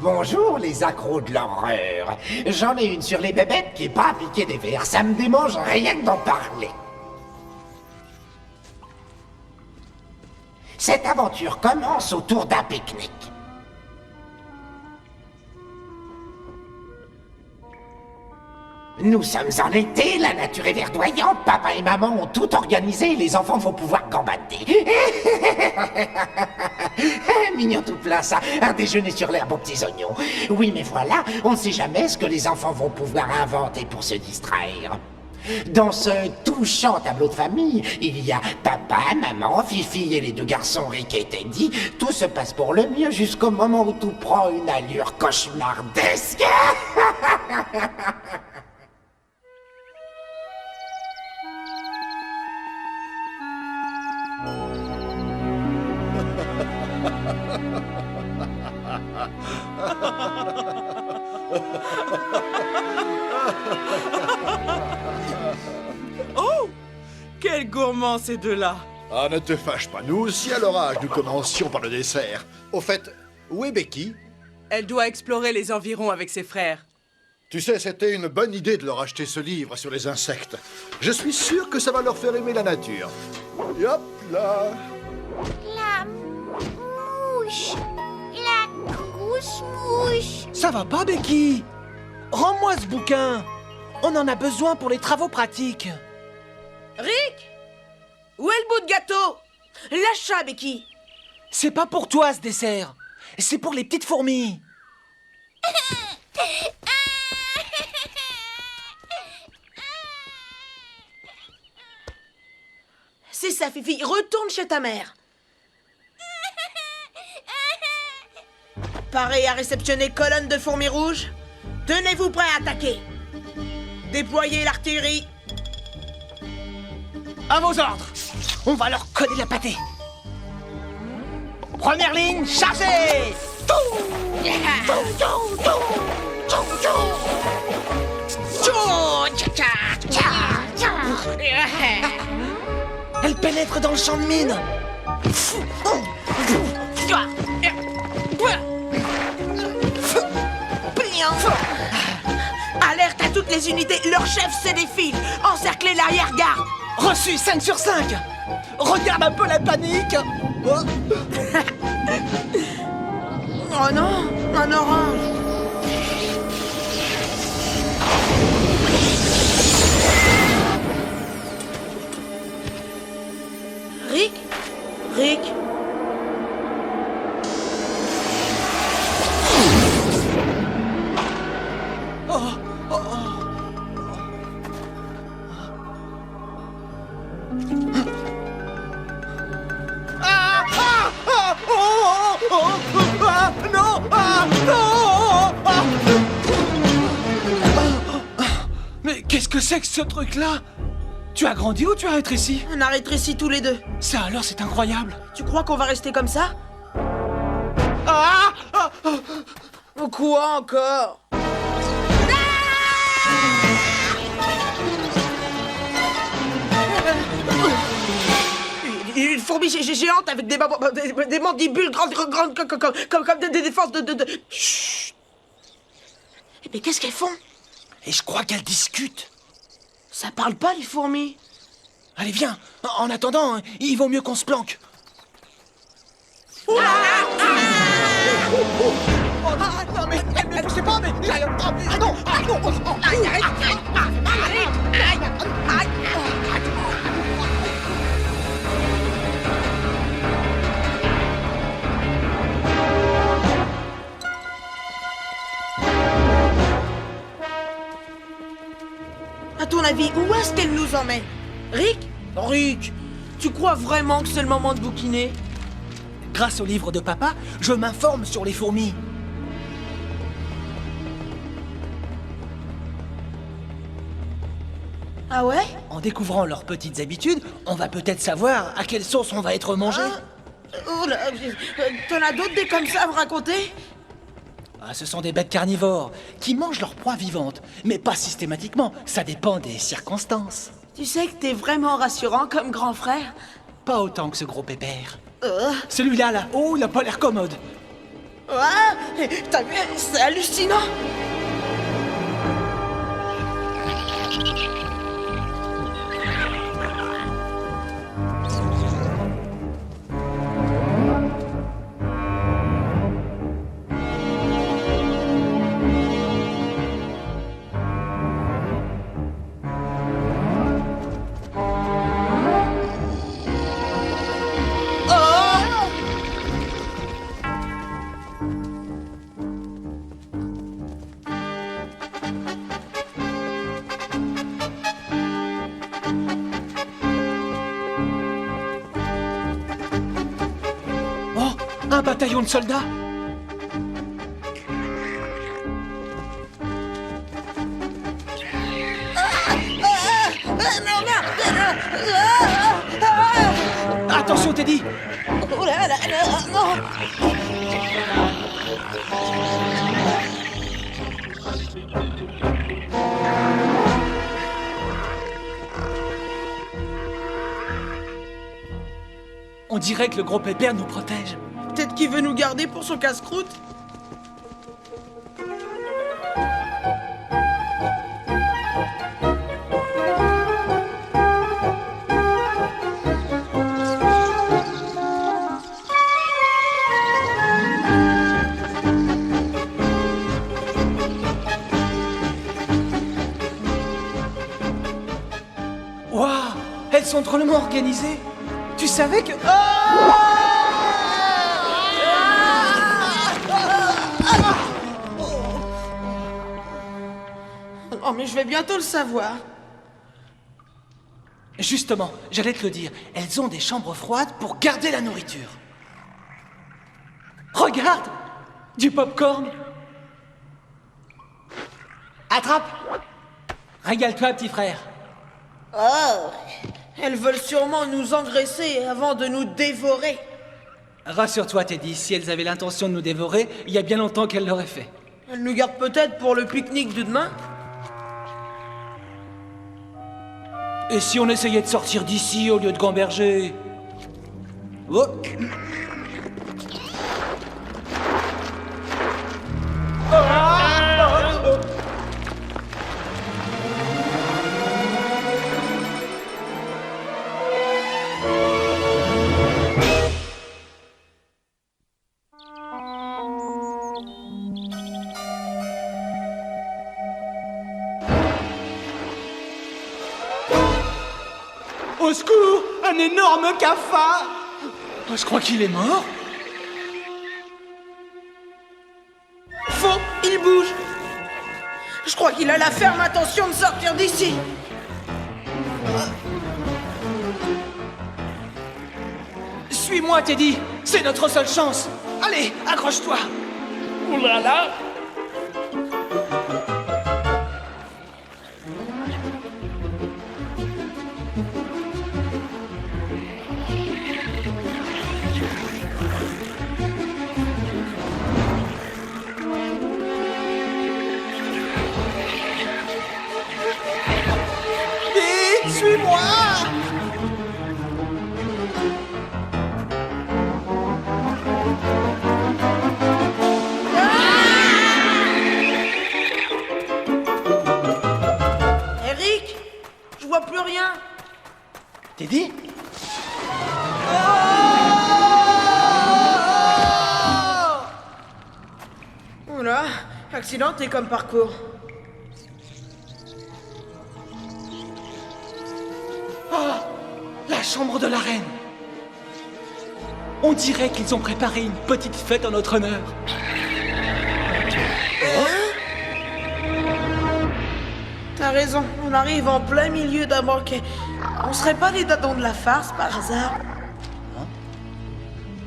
Bonjour les accros de l'horreur. J'en ai une sur les bébêtes qui est pas à piquer des vers. Ça me démange rien que d'en parler. Cette aventure commence autour d'un pique-nique. Nous sommes en été, la nature est verdoyante, papa et maman ont tout organisé et les enfants vont pouvoir gambader. Mignon tout plein ça, un déjeuner sur l'herbe aux petits oignons. Oui mais voilà, on ne sait jamais ce que les enfants vont pouvoir inventer pour se distraire. Dans ce touchant tableau de famille, il y a papa, maman, Fifi et les deux garçons Rick et Teddy. Tout se passe pour le mieux jusqu'au moment où tout prend une allure cauchemardesque. Oh! Quels gourmands ces deux-là! Ah, ne te fâche pas, nous aussi à leur âge, nous commencions par le dessert. Au fait, où est Becky? Elle doit explorer les environs avec ses frères. Tu sais, c'était une bonne idée de leur acheter ce livre sur les insectes. Je suis sûr que ça va leur faire aimer la nature. Et hop là! La mouche. La grosse mouche. Ça va pas, Becky? Rends-moi ce bouquin. On en a besoin pour les travaux pratiques. Rick! Où est le bout de gâteau? Lâche ça, Becky! C'est pas pour toi, ce dessert. C'est pour les petites fourmis. C'est ça, Fifi. Retourne chez ta mère. Paré à réceptionner colonne de fourmis rouges. Tenez-vous prêts à attaquer. Déployez l'artillerie. À vos ordres. On va leur coller la pâtée. Première ligne, chargez! Elle pénètre dans le champ de mine. Alerte à toutes les unités. Leur chef se défile. Encerclez l'arrière-garde. Reçu 5 sur 5. Regarde un peu la panique. Oh. Oh non, un orange. Rick? Rick? Non! Non! Mais qu'est-ce que c'est que ce truc-là? Tu as grandi ou tu as rétréci? On a rétréci tous les deux. Ça alors, c'est incroyable. Tu crois qu'on va rester comme ça? Ah! Quoi encore? Une fourmi géante avec des mandibules grandes comme des défenses de... Chut! Mais qu'est-ce qu'elles font? Et je crois qu'elles discutent. Ça parle pas, les fourmis. Allez, viens. En attendant, il vaut mieux qu'on se planque. Oh, non, mais ne poussez pas, mais... Ah non, ah non, À ton avis, où est-ce qu'elle nous emmène? Rick? Rick, tu crois vraiment que c'est le moment de bouquiner? Grâce au livre de papa, je m'informe sur les fourmis. Ah ouais? En découvrant leurs petites habitudes, on va peut-être savoir à quelle sauce on va être mangé. Oh là, t'en as d'autres des comme ça à me raconter? Ah, ce sont des bêtes carnivores qui mangent leur proie vivante, mais pas systématiquement, ça dépend des circonstances. Tu sais que t'es vraiment rassurant comme grand frère. Pas autant que ce gros pépère. Celui-là, là-haut, il a pas l'air commode. Ouais, t'as vu, c'est hallucinant. Oh, un bataillon de soldats. Attention, Teddy. Oh là là, non. On dirait que le gros pépère nous protège. Peut-être qu'il veut nous garder pour son casse-croûte. Waouh, elles sont drôlement organisées. Tu savais que... Oh, mais je vais bientôt le savoir. Justement, j'allais te le dire, elles ont des chambres froides pour garder la nourriture. Regarde, du popcorn. Attrape. Régale-toi, petit frère. Oh, elles veulent sûrement nous engraisser avant de nous dévorer. Rassure-toi, Teddy, si elles avaient l'intention de nous dévorer, il y a bien longtemps qu'elles l'auraient fait. Elles nous gardent peut-être pour le pique-nique de demain. Et si on essayait de sortir d'ici au lieu de gamberger? Oh. Au secours! Un énorme cafard! Oh, je crois qu'il est mort. Faux, il bouge. Je crois qu'il a la ferme intention de sortir d'ici. Suis-moi, Teddy! C'est notre seule chance! Allez, accroche-toi! Ouh là là! Vite, suis-moi! Eric, Teddy? Oula, accidenté comme parcours. La chambre de la reine. On dirait qu'ils ont préparé une petite fête en notre honneur. T'as raison, on arrive en plein milieu d'un banquet. On serait pas des dadons de la farce par hasard?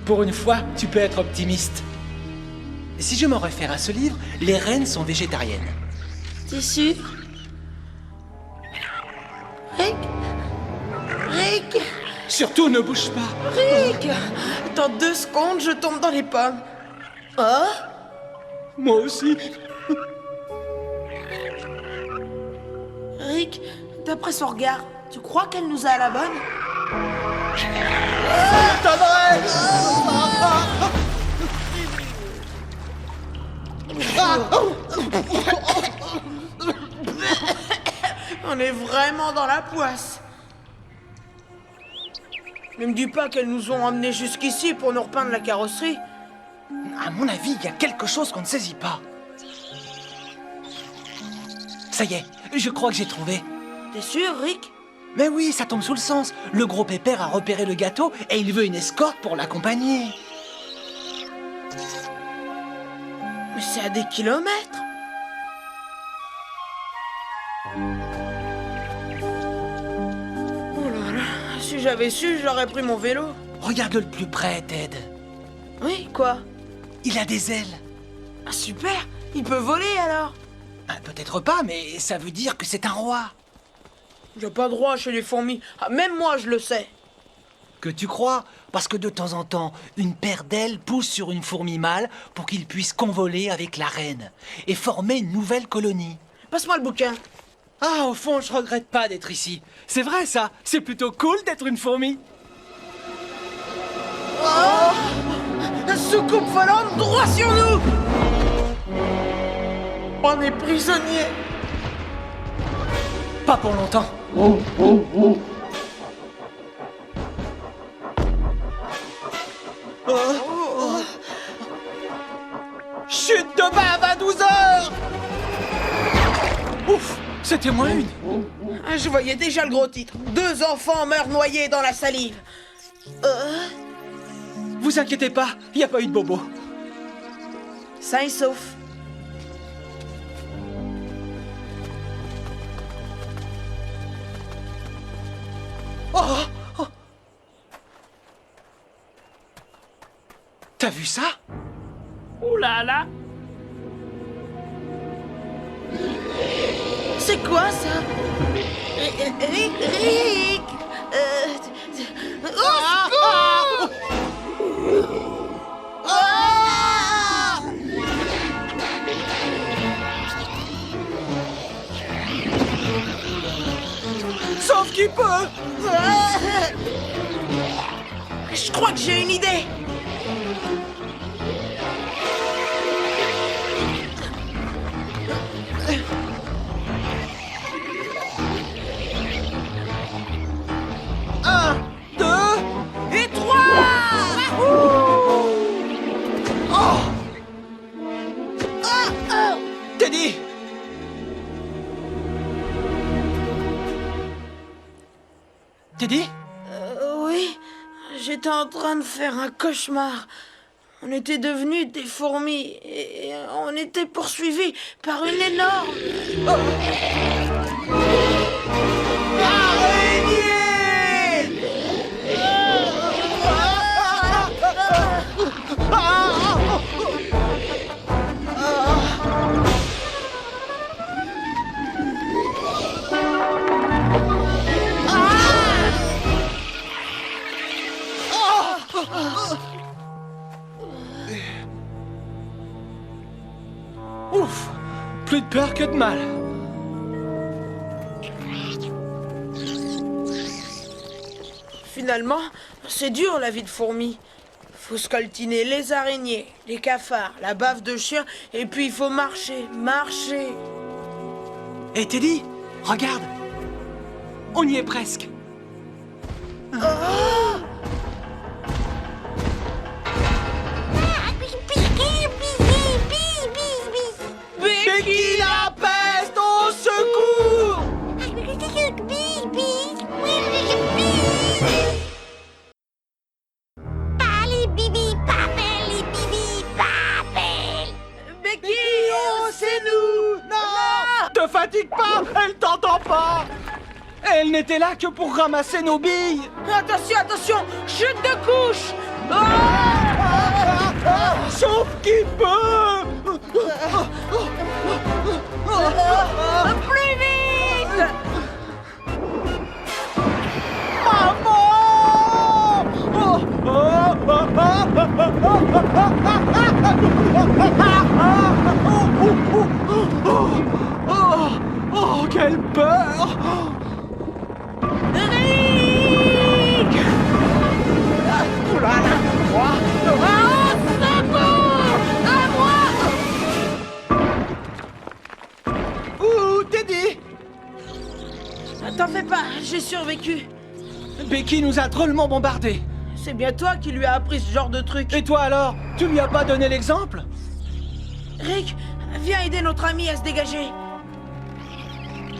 Pour une fois, tu peux être optimiste. Si je me réfère à ce livre, les reines sont végétariennes. T'es sûr? Rick? Rick? Surtout ne bouge pas. Rick! Dans 2 secondes, je tombe dans les pommes. Oh? Moi aussi. Rick, d'après son regard, tu crois qu'elle nous a à la bonne? On est vraiment dans la poisse. Ne me dis pas qu'elles nous ont emmenés jusqu'ici pour nous repeindre la carrosserie. À mon avis, il y a quelque chose qu'on ne saisit pas. Ça y est, je crois que j'ai trouvé. T'es sûr, Rick? Mais oui, ça tombe sous le sens. Le gros pépère a repéré le gâteau et il veut une escorte pour l'accompagner. Mais c'est à des kilomètres. Oh là là, si j'avais su, j'aurais pris mon vélo. Regarde-le de plus près, Ted. Oui, quoi? Il a des ailes. Ah super, il peut voler alors. Ah, peut-être pas, mais ça veut dire que c'est un roi. J'ai pas droit chez les fourmis. Ah, même moi, je le sais. Que tu crois? Parce que de temps en temps, une paire d'ailes pousse sur une fourmi mâle pour qu'il puisse convoler avec la reine et former une nouvelle colonie. Passe-moi le bouquin. Ah, au fond, je regrette pas d'être ici. C'est vrai, ça. C'est plutôt cool d'être une fourmi. La soucoupe volante droit sur nous. On est prisonniers. Pas pour longtemps. Chute de bave à 12 heures. Ouf, c'était moins une. Ah, je voyais déjà le gros titre. 2 enfants meurent noyés dans la salive. Vous inquiétez pas, il n'y a pas eu de bobo. Sain et sauf. T'as vu ça? Ouh là là. C'est quoi ça? Rick! Au secours! Sauf qu'il peut. Je crois que j'ai une idée. Un, deux. Et 3! Teddy! Teddy? Oui, j'étais en train de faire un cauchemar. On était devenus des fourmis et on était poursuivis par une énorme... Ouf! Plus de peur que de mal. Finalement, c'est dur la vie de fourmi. Faut scoltiner les araignées, les cafards, la bave de chien, et puis il faut marcher, marcher. Hé Teddy, regarde! On y est presque. Becky la peste, au secours! Becky, oh, c'est nous! Non! Te fatigue pas, elle t'entend pas! Elle n'était là que pour ramasser nos billes! Attention, attention! Chute de couche! Sauf qui peut! Plus vite! Oh, quelle peur! Rick! Oulala! Secours! À moi! Ouh, Teddy! T'en fais pas, j'ai survécu. Becky nous a drôlement bombardés. C'est bien toi qui lui as appris ce genre de truc. Et toi alors? Tu lui as pas donné l'exemple? Rick, viens aider notre ami à se dégager.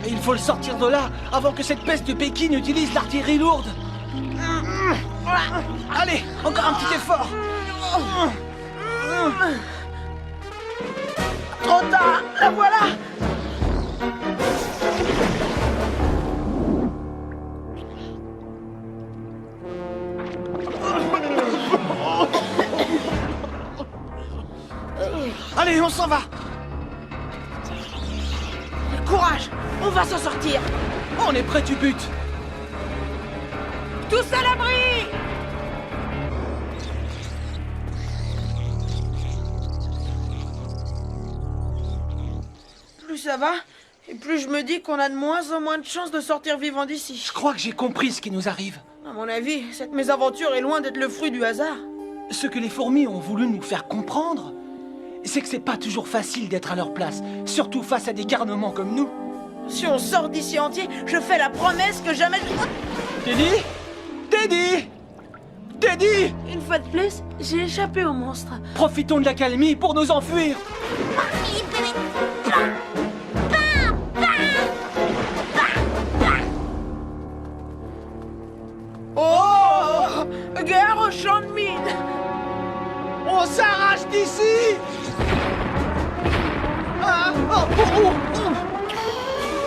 Il faut le sortir de là avant que cette peste de Becky n'utilise l'artillerie lourde. Allez, encore un petit effort. Trop tard, la voilà! Allez, on s'en va. Courage, on va s'en sortir. On est près du but. Tous à l'abri! Plus ça va, et plus je me dis qu'on a de moins en moins de chances de sortir vivant d'ici. Je crois que j'ai compris ce qui nous arrive. À mon avis, cette mésaventure est loin d'être le fruit du hasard. Ce que les fourmis ont voulu nous faire comprendre, c'est que c'est pas toujours facile d'être à leur place, surtout face à des garnements comme nous. Si on sort d'ici entier, je fais la promesse que jamais je... Teddy? Teddy? Teddy! Une fois de plus, j'ai échappé au monstre. Profitons de l'accalmie pour nous enfuir. Oh! Guerre au champ de mine! On s'arrache d'ici! Ah, oh, oh, oh.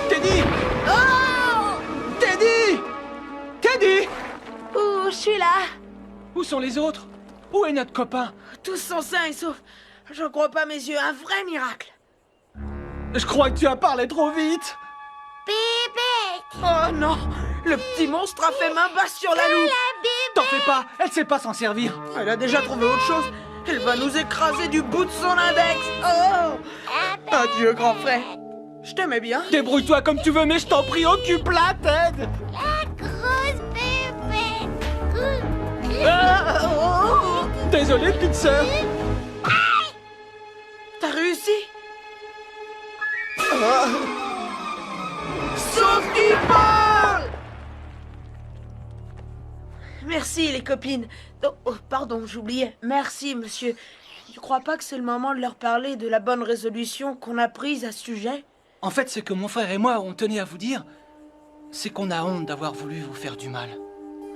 Teddy! Oh! Teddy! Teddy! Oh, je suis là! Où sont les autres? Où est notre copain? Tous sont sains et saufs. J'en crois pas mes yeux, un vrai miracle. Je crois que tu as parlé trop vite. Oh non! Le petit monstre a fait main basse sur la loupe! T'en fais pas, elle sait pas s'en servir. Elle a déjà trouvé autre chose. Elle va nous écraser du bout de son index. Oh! Adieu, grand frère. Je t'aimais bien. Débrouille-toi comme tu veux, mais je t'en prie, occupe-la, Ted. Désolé, petite sœur. T'as réussi? Sauf qui peut! Merci, les copines. Oh, pardon, j'oubliais. Merci, monsieur. Tu crois pas que c'est le moment de leur parler de la bonne résolution qu'on a prise à ce sujet? En fait, ce que mon frère et moi on tenait à vous dire, c'est qu'on a honte d'avoir voulu vous faire du mal.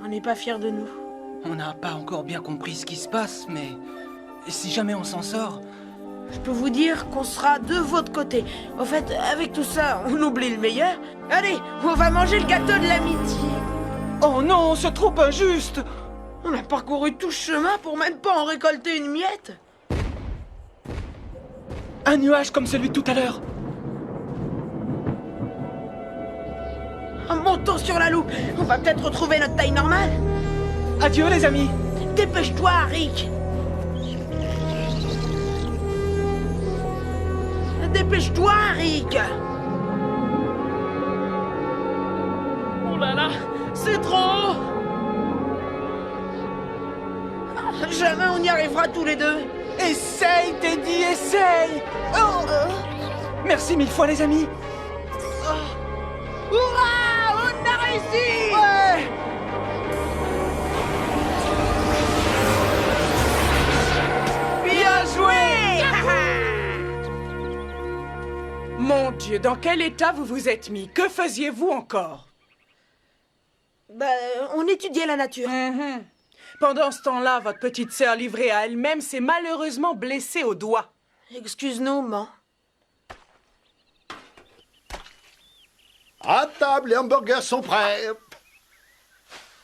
On n'est pas fiers de nous. On n'a pas encore bien compris ce qui se passe, mais si jamais on s'en sort... Je peux vous dire qu'on sera de votre côté. Au fait, avec tout ça, on oublie le meilleur. Allez, on va manger le gâteau de l'amitié. Oh non, c'est trop injuste. On a parcouru tout ce chemin pour même pas en récolter une miette. Un nuage comme celui de tout à l'heure. Montons sur la loupe. On va peut-être retrouver notre taille normale. Adieu les amis. Dépêche-toi, Rick. Dépêche-toi, Rick. Oh là là! C'est trop haut. Jamais on y arrivera tous les deux. Essaye, Teddy, essaye. Oh. Merci mille fois les amis. Hurrah! On a réussi! Ouais. Dieu, dans quel état vous vous êtes mis? Que faisiez-vous encore? Bah, on étudiait la nature. Pendant ce temps-là, votre petite sœur livrée à elle-même s'est malheureusement blessée au doigt. Excuse-nous, man. À table, les hamburgers sont prêts.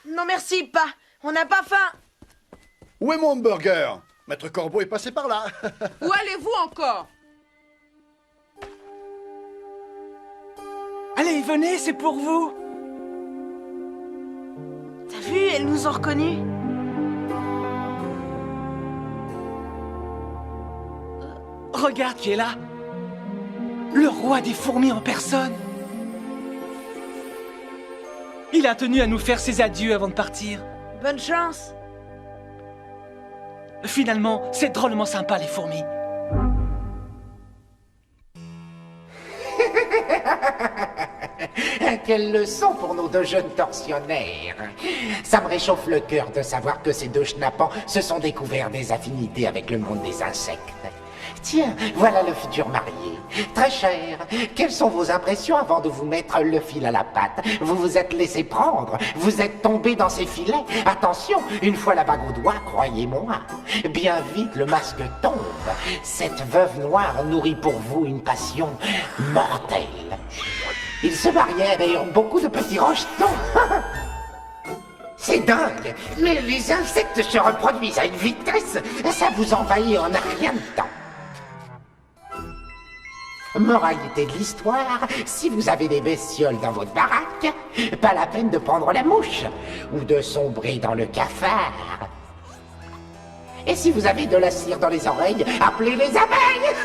Non merci, pas. On n'a pas faim. Où est mon hamburger? Maître Corbeau est passé par là. Où allez-vous encore? Allez, venez, c'est pour vous. T'as vu, elles nous ont reconnus. Regarde qui est là. Le roi des fourmis en personne. Il a tenu à nous faire ses adieux avant de partir. Bonne chance. Finalement, c'est drôlement sympa, les fourmis. Quelle leçon pour nos deux jeunes tortionnaires. Ça me réchauffe le cœur de savoir que ces deux schnappants se sont découverts des affinités avec le monde des insectes. Tiens, voilà le futur marié. Très cher, quelles sont vos impressions avant de vous mettre le fil à la patte? Vous vous êtes laissé prendre, vous êtes tombé dans ces filets. Attention, une fois la bague au doigt, croyez-moi, bien vite le masque tombe. Cette veuve noire nourrit pour vous une passion mortelle. Ils se mariaient d'ailleurs beaucoup de petits rejetons. C'est dingue, mais les insectes se reproduisent à une vitesse, ça vous envahit en un rien de temps. Moralité de l'histoire, si vous avez des bestioles dans votre baraque, pas la peine de prendre la mouche, ou de sombrer dans le cafard. Et si vous avez de la cire dans les oreilles, appelez les abeilles.